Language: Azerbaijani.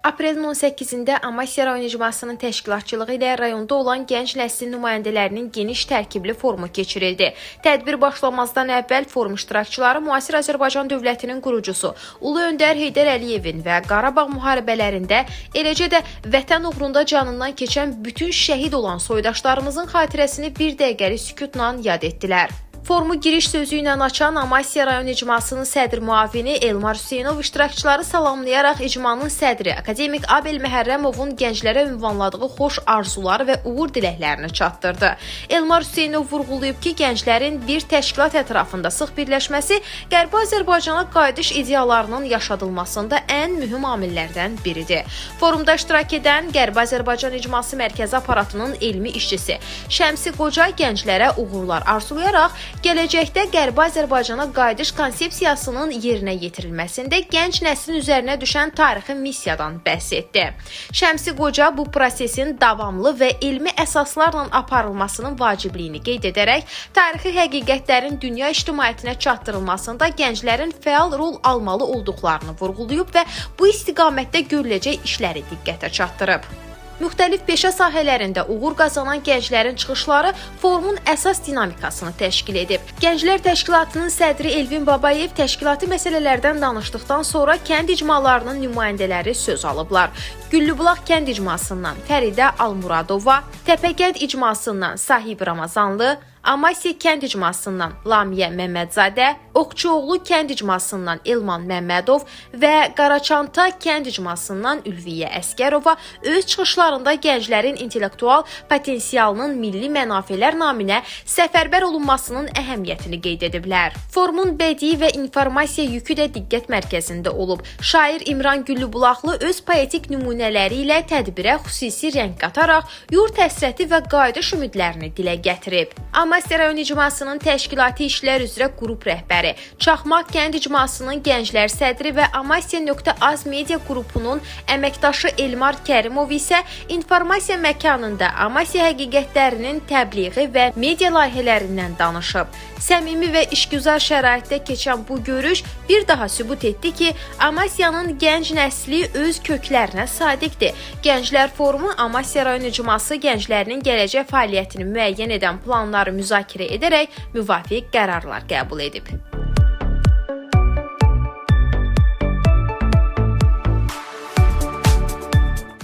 Aprelin 18-də Amasya rayon icmasının təşkilatçılığı ilə rayonda olan gənc nəslin nümayəndələrinin geniş tərkibli forumu keçirildi. Tədbir başlamazdan əvvəl forum iştirakçıları müasir Azərbaycan dövlətinin qurucusu Ulu Öndər Heydər Əliyevin və Qarabağ müharibələrində, eləcə də vətən uğrunda canından keçən bütün şəhid olan soydaşlarımızın xatirəsini bir dəqiqəlik sükutla yad etdilər. Forumu giriş sözü ilə açan Amasya rayon icmasının sədr müavini Elmar Hüseynov iştirakçıları salamlayaraq icmanın sədri akademik Abel Məhərrəmovun gənclərə ünvanladığı xoş arzuları və uğur diləklərini çatdırdı. Elmar Hüseynov vurğulayıb ki, gənclərin bir təşkilat ətrafında sıx birləşməsi Qərbi Azərbaycana qayıdış ideyalarının yaşadılmasında ən mühüm amillərdən biridir. Forumda iştirak edən Qərbi Azərbaycan İcması Mərkəzi aparatının elmi işçisi Şəmsi Qoca gənclərə uğurlar arzulayaraq gələcəkdə Qərbi Azərbaycana qayıdış konsepsiyasının yerinə yetirilməsində gənc nəslin üzərinə düşən tarixi missiyadan bəhs etdi. Şəmsi Qoca bu prosesin davamlı və elmi əsaslarla aparılmasının vacibliyini qeyd edərək, tarixi həqiqətlərin dünya ictimaiyyətinə çatdırılmasında gənclərin fəal rol almalı olduqlarını vurğulayıb və bu istiqamətdə görüləcək işləri diqqətə çatdırıb. Müxtəlif peşə sahələrində uğur qazanan gənclərin çıxışları forumun əsas dinamikasını təşkil edib. Gənclər Təşkilatının sədri Elvin Babayev təşkilati məsələlərdən danışdıqdan sonra kənd icmalarının nümayəndələri söz alıblar. Güllübulaq kənd icmasından Fəridə Almuradova, Təpəgənd icmasından Sahib Ramazanlı, Amasya kənd icmasından Lamiyə Məmmədzadə, Oqçuoğlu kənd icmasından Elman Məmmədov və Qaraçanta kənd icmasından Ülviyə Əskərova öz çıxışlarında gənclərin intellektual potensialının milli mənafelər naminə səfərbər olunmasının əhəmiyyətini qeyd ediblər. Forumun bədii və informasiya yükü də diqqət mərkəzində olub. Şair İmran Güllübulaqlı öz poetik nümunələri ilə tədbirə xüsusi rəng qataraq yurt həsrəti və qayıdış ümidlərini dilə gətirib. Amasya rayon icmasının təşkilati işlər üzrə qrup rəhbəri, Çaxmaq kənd icmasının gənclər sədri və Amasya.az media qrupunun əməkdaşı Elmar Kərimov isə informasiya məkanında Amasya həqiqətlərinin təbliği və media layihələrindən danışıb. Səmimi və işgüzar şəraitdə keçən bu görüş bir daha sübut etdi ki, Amasyanın gənc nəsli öz köklərinə sadiqdir. Gənclər Forumu Amasya rayon icması gənclərinin gələcək fəaliyyətini müəyyən edən planları müzakirə edərək müvafiq qərarlar qəbul edib.